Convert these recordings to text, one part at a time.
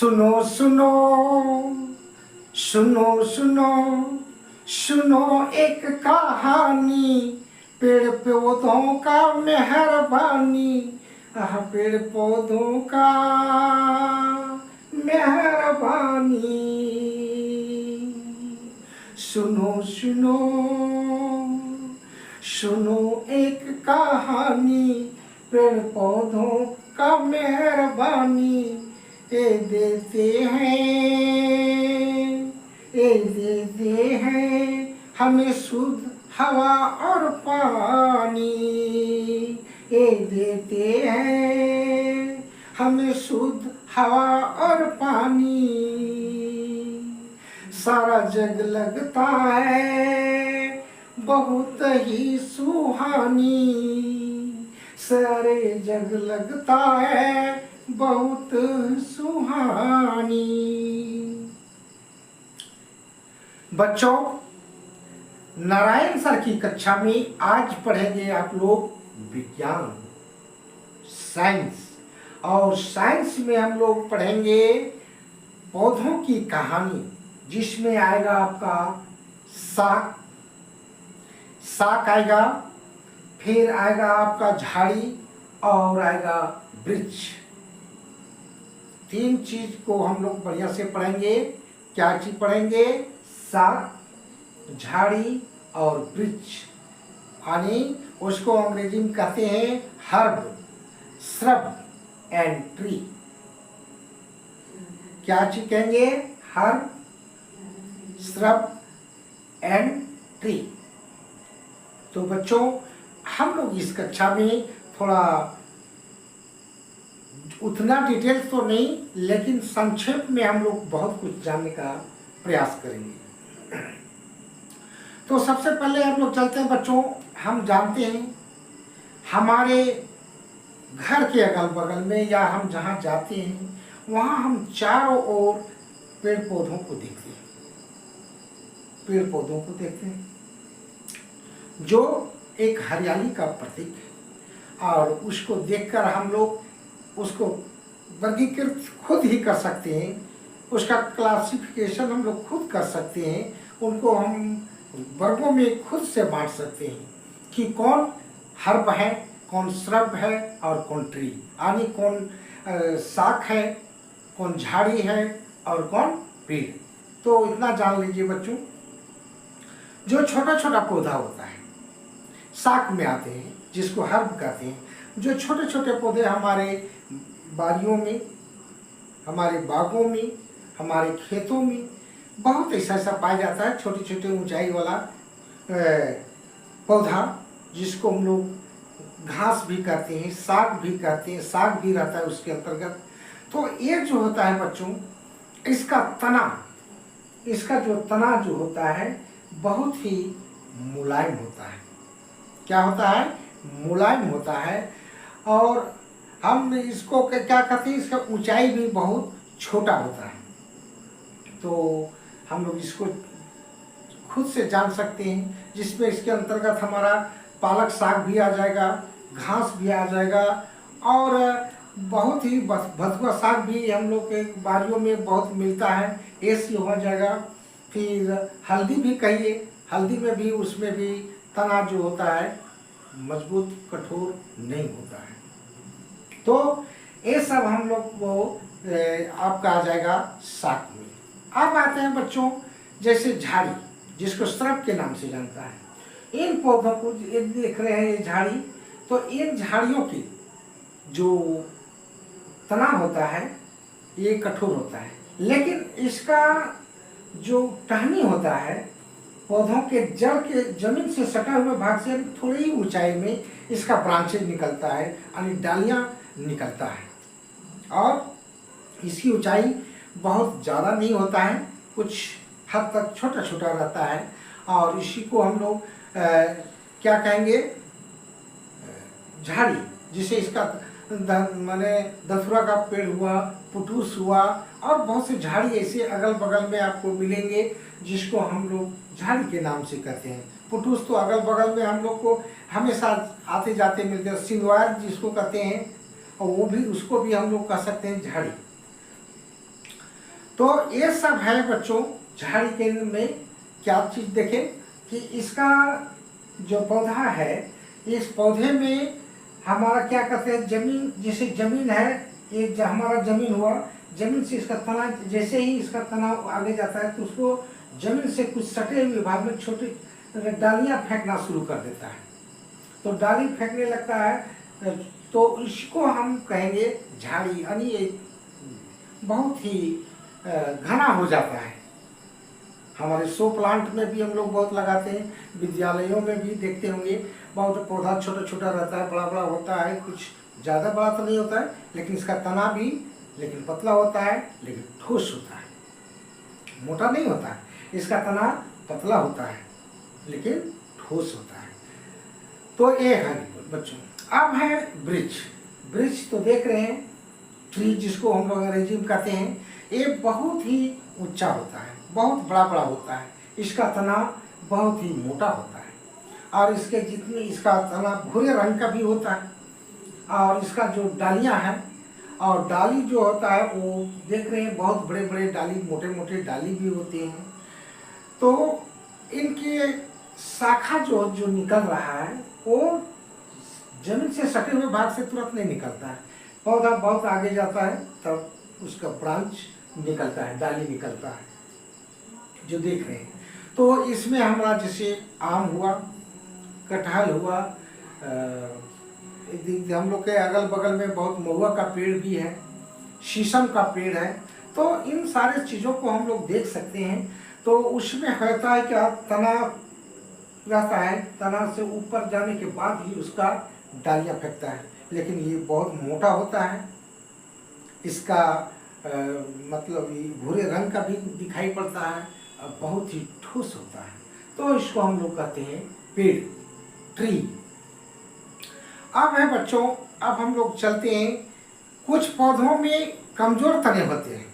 सुनो सुनो सुनो सुनो सुनो एक कहानी, पेड़ पौधों का मेहरबानी। पेड़ पौधों का मेहरबानी। सुनो सुनो सुनो एक कहानी, पेड़ पौधों का मेहरबानी। ये देते हैं हमें शुद्ध हवा और पानी। ये देते हैं हमें शुद्ध हवा और पानी। सारा जग लगता है बहुत ही सुहानी। सारे जग लगता है बहुत सुहानी। बच्चों, नारायण सर की कक्षा में आज पढ़ेंगे आप लोग विज्ञान, साइंस। और साइंस में हम लोग पढ़ेंगे पौधों की कहानी, जिसमें आएगा आपका साक आएगा, फिर आएगा आपका झाड़ी और आएगा वृक्ष। तीन चीज को हम लोग बढ़िया से पढ़ेंगे। क्या चीज पढ़ेंगे? साक, झाड़ी और वृक्ष, यानी उसको अंग्रेजी में कहते हैं हर्ब, श्रब एंड ट्री। क्या चीज कहेंगे? Herb, shrub and tree. तो बच्चों, हम लोग इस कक्षा में थोड़ा उतना डिटेल्स तो नहीं, लेकिन संक्षेप में हम लोग बहुत कुछ जानने का प्रयास करेंगे। तो सबसे पहले हम लोग चलते हैं बच्चों। हम जानते हैं हमारे घर के अगल बगल में या हम जहाँ जाते हैं वहाँ हम चारों ओर पेड़ पौधों को देखते हैं। पेड़ पौधों को देखते हैं जो एक हरियाली का प्रतीक है, और उसको देखकर हम लोग उसको वर्गीकृत खुद ही कर सकते हैं। उसका क्लासिफिकेशन हम लोग खुद कर सकते हैं। उनको हम वर्गों में खुद से बांट सकते हैं कि कौन हर्ब है, कौन श्रब है और कौन ट्री, यानी कौन साक है, कौन झाड़ी है और कौन पेड़। तो इतना जान लीजिए बच्चों, जो छोटा छोटा पौधा होता है साक में आते हैं, जिसको हर्ब कहते हैं। जो छोटे छोटे पौधे हमारे बारियों में, हमारे बागों में, हमारे खेतों में बहुत ऐसा पाया जाता है, छोटे छोटे ऊंचाई वाला पौधा, जिसको हम लोग घास भी कहते हैं, साग भी कहते हैं, साग भी रहता है उसके अंतर्गत। तो ये जो होता है बच्चों, इसका जो तना जो होता है बहुत ही मुलायम होता है। क्या होता है? मुलायम होता है। और हम इसको क्या कहते हैं, इसका ऊंचाई भी बहुत छोटा होता है। तो हम लोग इसको खुद से जान सकते हैं, जिसमें इसके अंतर्गत हमारा पालक साग भी आ जाएगा, घास भी आ जाएगा, और बहुत ही भथुआ साग भी हम लोग के बारियों में बहुत मिलता है, ऐसी हो जाएगा। फिर हल्दी भी कहिए, हल्दी में भी, उसमें भी तना जो होता है मजबूत कठोर नहीं होता है। तो ये सब हम लोग को आपका आ जाएगा साग में। अब आते हैं बच्चों, जैसे झाड़ी, जिसको श्रब के नाम से जानता है। इन पौधों को देख रहे हैं, ये झाड़ी, तो इन झाड़ियों की जो तना होता है ये कठोर होता है, लेकिन इसका जो टहनी होता है, पौधों के जड़ के जमीन से सटा हुए भाग से थोड़ी ही ऊंचाई में इसका ब्रांचेज निकलता है, यानी डालियां निकलता है। और इसकी ऊंचाई बहुत ज़्यादा नहीं होता है, कुछ हद तक छोटा छोटा रहता है। और इसी को हम लोग क्या कहेंगे? झाड़ी, जिसे इसका माने दथुरा का पेड़ हुआ, पुटूस हुआ, और बहुत से झाड़ी ऐसे अगल बगल में आपको मिलेंगे, जिसको हम लोग झाड़ी के नाम से कहते हैं। पुटूस तो अगल बगल में हम लोग को हमेशा आते जाते मिलते हैं। सिंगवार जिसको कहते हैं, और वो भी, उसको भी हम लोग कह सकते हैं झाड़ी। तो ये सब है बच्चों झाड़ी के में। क्या चीज़ देखें कि इसका जो पौधा है, इस पौधे में हमारा क्या कहते हैं, जमीन, जैसे जमीन है, ये हमारा जमीन हुआ, जमीन से इसका तना, जैसे ही इसका तना आगे जाता है तो उसको जमीन से कुछ सटे हुए भाग में छोटी डालियां फेंकना शुरू कर देता है। तो डाली फेंकने लगता है तो इसको हम कहेंगे झाड़ी, यानी ये बहुत ही घना हो जाता है। हमारे शो प्लांट में भी हम लोग बहुत लगाते हैं, विद्यालयों में भी देखते होंगे, बहुत पौधा छोटा छोटा रहता है, बड़ा बड़ा होता है, कुछ ज़्यादा बड़ा तो नहीं होता है, लेकिन इसका तना भी लेकिन पतला होता है, लेकिन ठोस होता है, मोटा नहीं होता है। इसका तना पतला होता है लेकिन ठोस होता है। तो ये है बच्चों। अब है वृक्ष। वृक्ष तो देख रहे हैं, ट्री जिसको हम लोग अंग्रेजी में कहते हैं, ये बहुत ही ऊंचा होता है, बहुत बड़ा बड़ा होता है। इसका तना बहुत ही मोटा होता है और इसके जितने, इसका तना भूरे रंग का भी होता है और इसका जो डालियां हैं, और डाली जो होता है वो देख रहे हैं, बहुत बड़े बड़े डाली, मोटे मोटे डाली भी होते हैं। तो इनके शाखा जो निकल रहा है वो जमीन से सटे हुए भाग से तुरंत नहीं निकलता है, पौधा बहुत आगे जाता है तब उसका ब्रांच निकलता है, डाली निकलता है, जो देख रहे हैं। तो इसमें हमारा जैसे आम हुआ, कटहल हुआ, हम लोग के अगल बगल में बहुत महुआ का पेड़ भी है, शीशम का पेड़ है। तो इन सारे चीज़ों को हम लोग देख सकते हैं। तो उसमें होता है क्या, तना रहता है, तना से ऊपर जाने के बाद ही उसका डालियाँ फेंकता है, लेकिन ये बहुत मोटा होता है। इसका मतलब ये भूरे रंग का भी दिखाई पड़ता है और बहुत ही ठोस होता है। तो इसको हम लोग कहते हैं पेड़, ट्री। अब है बच्चों, अब हम लोग चलते हैं, कुछ पौधों में कमजोर तने होते हैं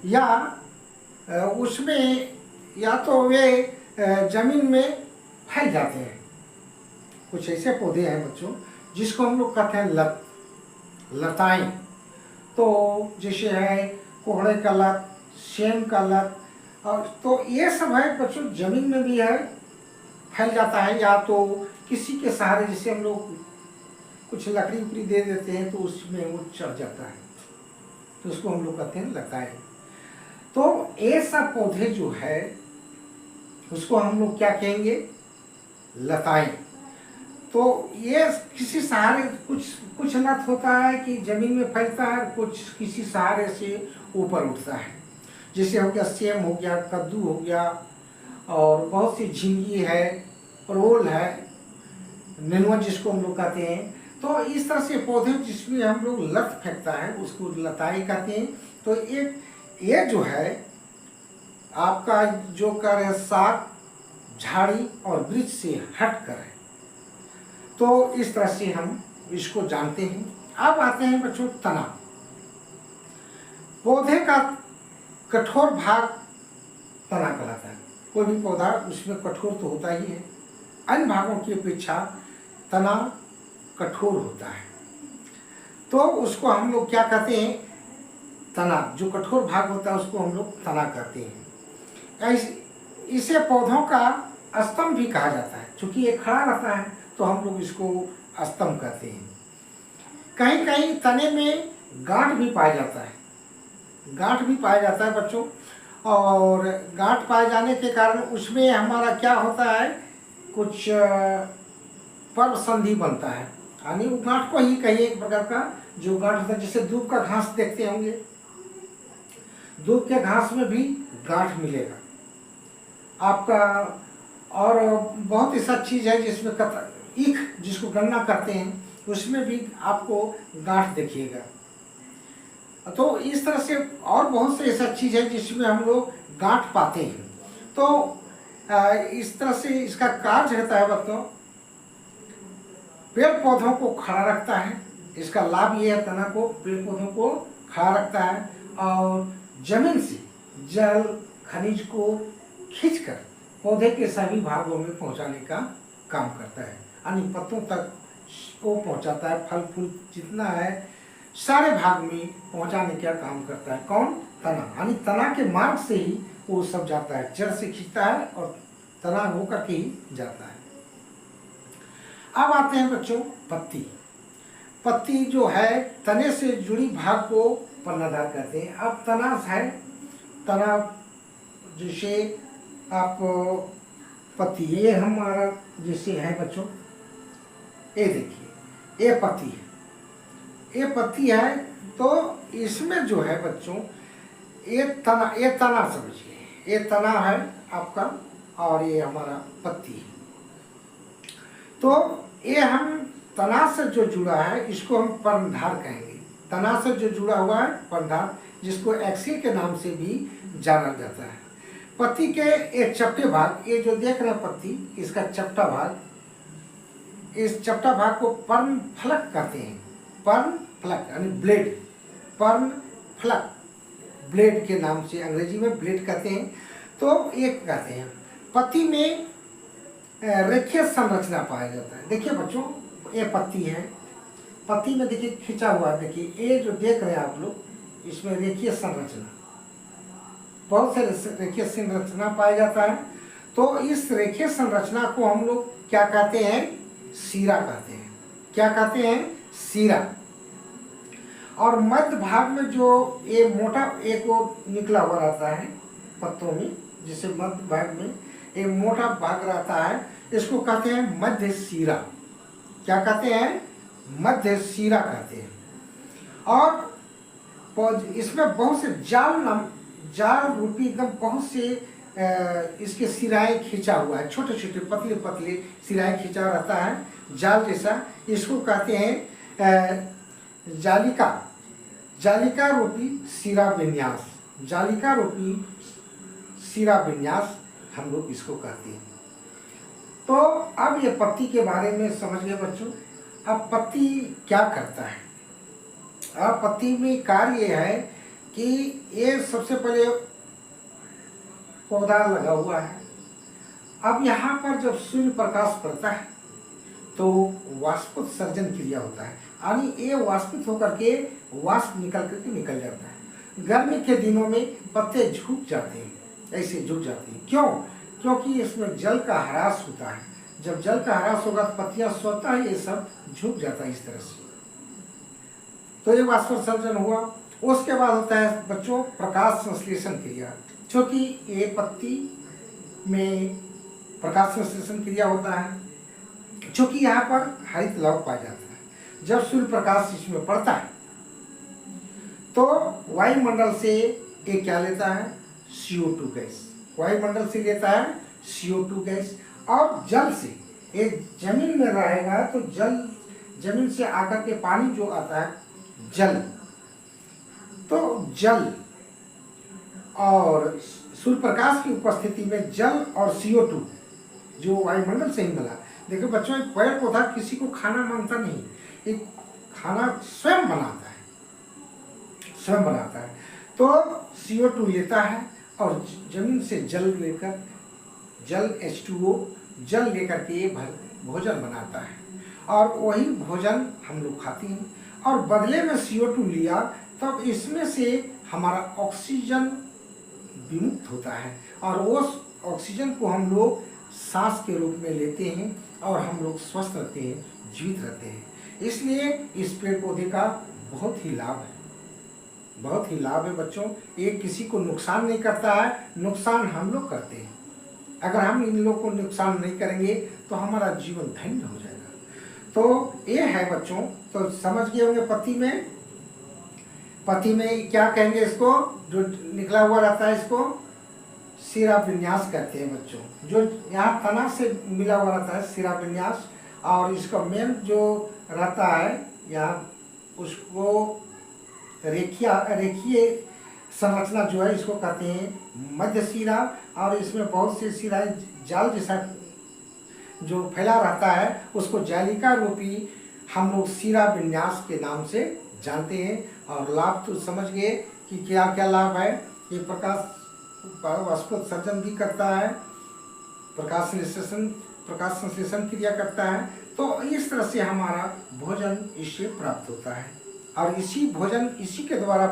या उसमें या तो वे जमीन में फैल जाते हैं। कुछ ऐसे पौधे हैं बच्चों जिसको हम लोग कहते हैं लताएं। तो जैसे है कोहड़े का लत, सेम का लत, और तो ये सब है बच्चों जमीन में भी है, फैल जाता है, या तो किसी के सहारे, जैसे हम लोग कुछ लकड़ी उकड़ी दे देते हैं तो उसमें वो चढ़ जाता है, तो उसको हम लोग कहते हैं लताएं। तो ये सब पौधे जो है उसको हम लोग क्या कहेंगे, लताएं। तो ये किसी सहारे, कुछ लत होता है कि जमीन में फैलता है, कुछ किसी सहारे से ऊपर उठता है। जैसे हो गया सेम हो गया, कद्दू हो गया, और बहुत सी झींगी है, परोल है, नेनुआ जिसको हम लोग कहते हैं। तो इस तरह से पौधे जिसमें हम लोग लत फेंकता है उसको लताई कहते हैं। तो ये जो है आपका जो कर है साग, झाड़ी और वृक्ष से हट कर है। तो इस तरह से हम इसको जानते हैं। अब आते हैं बच्चों तना। पौधे का कठोर भाग तना कहलाता है। कोई भी पौधा उसमें कठोर तो होता ही है, अन्य भागों की अपेक्षा तना कठोर होता है। तो उसको हम लोग क्या कहते हैं, तना, जो कठोर भाग होता है उसको हम लोग तना कहते हैं। इसे पौधों का स्तंभ भी कहा जाता है, क्योंकि ये खड़ा रहता है तो हम लोग इसको स्तंभ कहते हैं। कहीं कहीं तने में गांठ भी पाया जाता है, गांठ भी पाया जाता है बच्चों, और गांठ पाए जाने के कारण उसमें हमारा क्या होता है, कुछ पर्व संधि बनता है, यानी वो गांठ को ही कहिए एक प्रकार का जो गांठ होता है। जैसे दूब का घास देखते होंगे, दूब के घास में भी गांठ मिलेगा आपका। और बहुत ऐसा चीज़ है जिसमें ईख जिसको गन्ना करते हैं उसमें भी आपको गांठ देखिएगा। तो इस तरह से और बहुत से ऐसा चीज़ है जिसमें हम लोग गांठ पाते हैं। तो इस तरह से इसका कार्य रहता है बच्चों, पेड़ पौधों को खड़ा रखता है। इसका लाभ ये है, तना को, पेड़ पौधों को खड़ा रखता है और जमीन से जल खनिज को खींचकर पौधे के सभी भागों में पहुंचाने का काम करता है, यानी पत्तों तक वो पहुंचाता है। फल फूल जितना है सारे भाग में पहुंचाने का काम करता है। कौन? तना। यानी तना के मार्ग से ही वो सब जाता है, जड़ से खींचता है और तना होकर के ही जाता है। अब आते हैं बच्चों पत्ती। पत्ती जो है तने से जुड़ी भाग को पर्णधार कहते हैं। अब तना है, तना जैसे आप पत्ती, ये हमारा जैसे है बच्चों, ये देखिए ये पत्ती है, ये पत्ती है। तो इसमें जो है बच्चों ये तना समझिए, ये तना है आपका और ये हमारा पत्ती है। तो ये हम तना से जो जुड़ा है इसको हम पर्णधार कहेंगे। तना से जो जुड़ा हुआ है पर्णधार, जिसको एक्सिल के नाम से भी जाना जाता है। पत्ती के ये चपटे भाग, ये जो देख रहे हैं पत्ती, इसका चपटा भाग, इस चपटा भाग को पर्ण फलक कहते हैं। पर्ण फलक यानी ब्लेड, पर्ण फलक ब्लेड के नाम से अंग्रेजी में ब्लेड कहते हैं। तो ये कहते हैं पत्ती में रेखीय संरचना पाया जाता है। देखिए बच्चों ये पत्ती है, पत्ती में देखिए खिंचा हुआ है, देखिए ये जो देख रहे हैं आप लोग, इसमें रेखीय संरचना, बहुत से रेखीय संरचना पाया जाता है। तो इस रेखीय संरचना को हम लोग क्या कहते हैं? सीरा कहते हैं। क्या कहते हैं? सीरा। और मध्य भाग में जो ये मोटा एक वो निकला हुआ रहता है पत्तों में, जिसे मध्य भाग में ये मोटा भाग रहता है, इसको कहते हैं मध्य सीरा। क्या कहते हैं? मध्य सीरा कहते हैं। और इसमें बहुत से जाल रूपी एकदम बहुत से इसके सिराएं खींचा हुआ है, छोटे छोटे पतले पतले सिराएं खींचा रहता है जाल जैसा। इसको कहते हैं जालिका रूपी सिरा विन्यास। जालिका रूपी सिरा विन्यास हम लोग इसको कहते हैं। तो अब ये पत्ती के बारे में समझ गए बच्चों। अब पत्ती क्या करता है? अब पत्ती में कार्य ये है कि ये सबसे पहले पौधा लगा हुआ है। अब यहाँ पर जब सूर्य प्रकाश पड़ता है तो वाष्पोत्सर्जन क्रिया होता है, यानी ये वाष्पित होकर के वाष्प निकल जाता है। गर्मी के दिनों में पत्ते झुक जाते हैं, ऐसे झुक जाते हैं। क्यों? क्योंकि इसमें जल का ह्रास होता है। जब जल का ह्रास होगा तो पत्तियां स्वतः ये सब झुक जाता है इस तरह से। तो ये वाष्पोत्सर्जन हुआ। उसके बाद होता है बच्चों प्रकाश संश्लेषण क्रिया, क्योंकि ये पत्ती में प्रकाश संश्लेषण क्रिया होता है, क्योंकि यहाँ पर हरित लवक पाया जाता है। जब सूर्य प्रकाश इसमें पड़ता है तो वायुमंडल से ये क्या लेता है? CO2 gas. वायुमंडल से लेता है CO2 गैस। और जल से, ये जमीन में रहेगा तो जमीन से आकर के पानी जो आता है जल, तो जल और सूर्य प्रकाश की उपस्थिति में जल और CO2 जो वायुमंडल से ही मिला। देखो बच्चों एक पेड़ पौधा किसी को खाना मांगता नहीं, एक खाना स्वयं बनाता है, स्वयं बनाता है। तो CO2 लेता है और जमीन से जल लेकर, जल H2O जल लेकर के ये भोजन बनाता है और वही भोजन हम लोग खाते हैं। और बदले में CO2 लिया तब इसमें से हमारा ऑक्सीजन विमुक्त होता है और उस ऑक्सीजन को हम लोग सांस के रूप में लेते हैं और हम लोग स्वस्थ रहते हैं, जीवित रहते हैं। इसलिए इस पेड़ पौधे का बहुत ही लाभ है, बहुत ही लाभ है बच्चों। ये किसी को नुकसान नहीं करता है, नुकसान हम लोग करते हैं। अगर हम इन लोगों को नुकसान नहीं करेंगे तो हमारा जीवन धन्य हो जाएगा। तो ये है बच्चों, तो समझ गए होंगे पत्ती में क्या कहेंगे इसको, जो निकला हुआ रहता है इसको सिरा विन्यास कहते हैं बच्चों। जो यहाँ तना से मिला हुआ रहता है सिरा विन्यास, और इसका मेन जो रहता है यहाँ उसको रेखीय संरचना जो है इसको कहते हैं मध्य सिरा। और इसमें बहुत से सिराएं जाल जैसा जो फैला रहता है उसको जालिका रूपी हम लोग सिरा विन्यास के नाम से जानते हैं। और लाभ तो समझ गए कि क्या क्या लाभ है। ये प्रकाश वाष्पोत्सर्जन भी करता है, प्रकाश संश्लेषण क्रिया करता है। तो इस तरह से हमारा भोजन इससे प्राप्त होता है। और इसी के द्वारा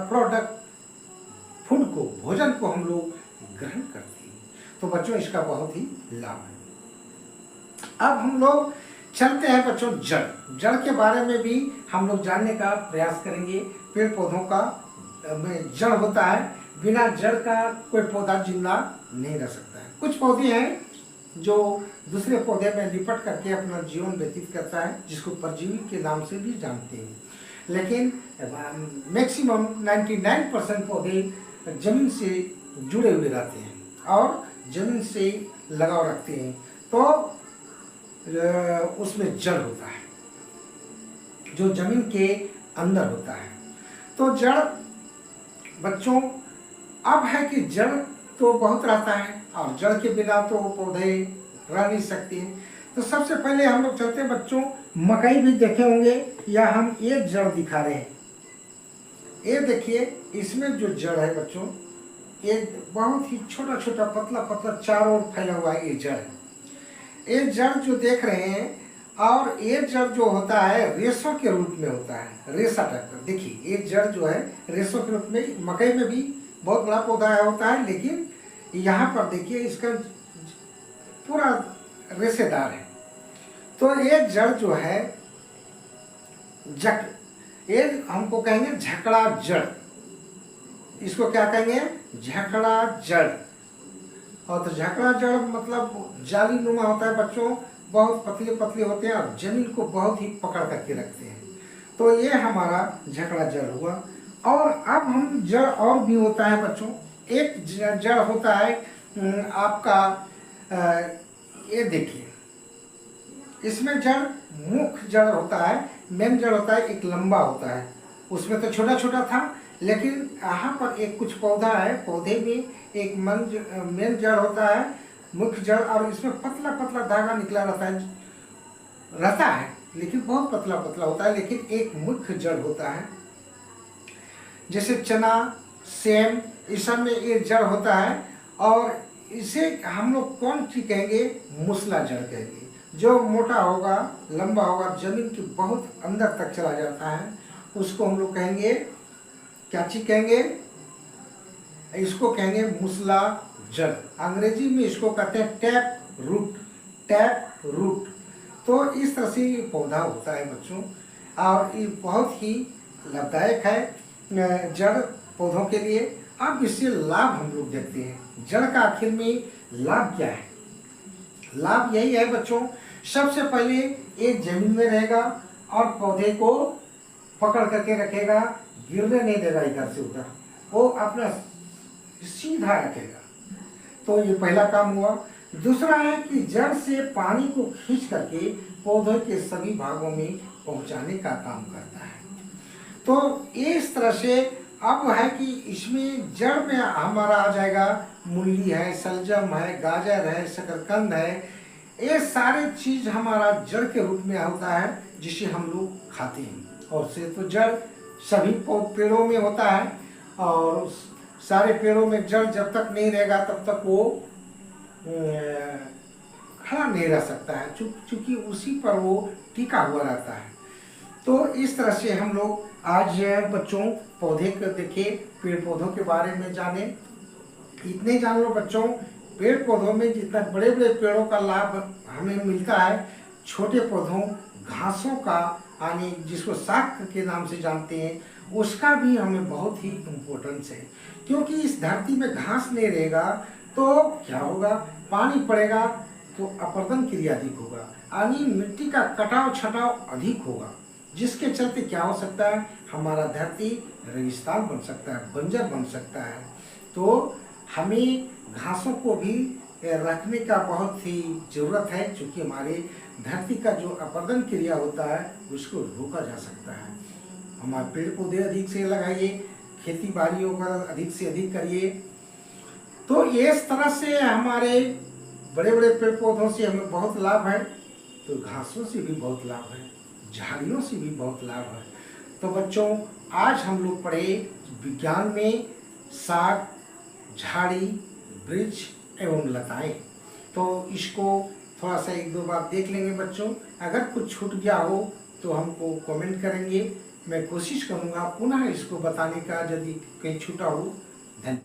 फूड को, भोजन को हम लोग ग्रहण करते हैं। तो बच्चों इसका बहुत ही लाभ है। अब हम लोग चलते हैं बच्चों जड़ के बारे में भी हम लोग जानने का प्रयास करेंगे। पेड़ पौधों का में जड़ होता है, बिना जड़ का कोई पौधा जिंदा नहीं रह सकता है। कुछ पौधे हैं जो दूसरे पौधे में लिपट करके अपना जीवन व्यतीत करता है, जिसको परजीवी के नाम से भी जानते हैं। लेकिन मैक्सिमम 99% पौधे जमीन से जुड़े हुए रहते हैं और जमीन से लगाव रखते हैं, तो उसमें जड़ होता है जो जमीन के अंदर होता है। तो जड़ बच्चों अब है कि जड़ तो बहुत रहता है और जड़ के बिना तो पौधे रह नहीं सकते। तो सबसे पहले हम लोग चलते हैं बच्चों, मकई भी देखे होंगे, या हम ये जड़ दिखा रहे हैं। ये देखिए, इसमें जो जड़ है बच्चों, ये बहुत ही छोटा छोटा पतला पतला चारों ओर फैला हुआ है। ये जड़, ये जड़ जो देख रहे हैं, और ये जड़ जो होता है रेशों के रूप में होता है, रेशा टाइप का। देखिए ये जड़ जो है रेशों के रूप में, मकई में भी बहुत बड़ा पौधा होता है, लेकिन यहाँ पर देखिए इसका पूरा रेशेदार है। तो ये जड़ जो है ये हमको कहेंगे झकड़ा जड़। इसको क्या कहेंगे? झकड़ा जड़। और तो झकड़ा जड़ मतलब जाली नुमा होता है बच्चों, बहुत पतले पतले होते हैं और जमीन को बहुत ही पकड़ करके रखते हैं। तो ये हमारा झकड़ा जड़ हुआ। और अब हम जड़ और भी होता है बच्चों। एक जड़ होता है आपका, ये देखिए इसमें जड़ मुख्य जड़ होता है, मेन जड़ होता है, एक लंबा होता है। उसमें तो छोटा छोटा था, लेकिन यहाँ पर एक कुछ पौधा है, पौधे में एक मेन जड़ होता है, मुख्य जड़, और इसमें पतला पतला धागा निकला रहता है, लेकिन बहुत पतला पतला होता है, लेकिन एक मुख्य जड़ होता है। जैसे चना, सेम, इस सब में ये जड़ होता है। और इसे हम लोग कौन सी कहेंगे? मूसला जड़ कहेंगे। जो मोटा होगा, लंबा होगा, जमीन के बहुत अंदर तक चला जाता है, उसको हम लोग कहेंगे, क्या चीज कहेंगे? इसको कहेंगे मूसला जड़। अंग्रेजी में इसको कहते हैं टैप रूट। तो इस तरह से ये पौधा होता है बच्चों, और ये बहुत ही लाभदायक है जड़ पौधों के लिए। अब इससे लाभ हम लोग देखते हैं। जड़ का आखिर में लाभ क्या है? लाभ यही है बच्चों, सबसे पहले ये जमीन में रहेगा और पौधे को पकड़ करके रखेगा, गिरने नहीं देगा इधर से उधर, वो अपना सीधा रखेगा। तो ये पहला काम हुआ। दूसरा है कि जड़ से पानी को खींच करके पौधे के सभी भागों में पहुंचाने का काम करता है। तो इस तरह से अब है कि इसमें जड़ में हमारा आ जाएगा मूली है, सलजम है, गाजर है, शकरकंद है। ये सारे चीज हमारा जड़ के रूप में होता है, जिसे हम लोग खाते हैं। और से तो जड़ सभी पेड़ों में होता है, और सारे पेड़ों में जड़ जब तक नहीं रहेगा तब तक वो खड़ा नहीं रह सकता है, चूंकि उसी पर वो टिका हुआ रहता है। तो इस तरह से हम लोग आज बच्चों पौधे को देखे, पेड़ पौधों के बारे में जाने। इतने जान लो बच्चों, पेड़ पौधों में जितना बड़े बड़े पेड़ों का लाभ हमें मिलता है, छोटे पौधों घासों का, यानी जिसको शाक के नाम से जानते हैं, उसका भी हमें बहुत ही इम्पोर्टेंस है। क्योंकि इस धरती में घास नहीं रहेगा तो क्या होगा? पानी पड़ेगा तो अपर्दन क्रिया अधिक होगा, यानी मिट्टी का कटाव छटाव अधिक होगा, जिसके चलते क्या हो सकता है? हमारा धरती रेगिस्तान बन सकता है, बंजर बन सकता है। तो हमें घासों को भी रखने का बहुत ही ज़रूरत है, क्योंकि हमारे धरती का जो अपर्दन क्रिया होता है उसको रोका जा सकता है। हमारे पेड़ पौधे अधिक से लगाइए, खेती बाड़ियों का अधिक से अधिक करिए। तो इस तरह से हमारे बड़े बड़े पेड़ पौधों से हमें बहुत लाभ है, तो घासों से भी बहुत लाभ है, झाड़ियों से भी बहुत लाभ है। तो बच्चों आज हम लोग पढ़े विज्ञान में साग, झाड़ी, वृक्ष एवं लताएं। तो इसको थोड़ा सा एक दो बार देख लेंगे बच्चों। अगर कुछ छूट गया हो तो हमको कमेंट करेंगे, मैं कोशिश करूँगा पुनः इसको बताने का, यदि कहीं छूटा हो। धन्यवाद।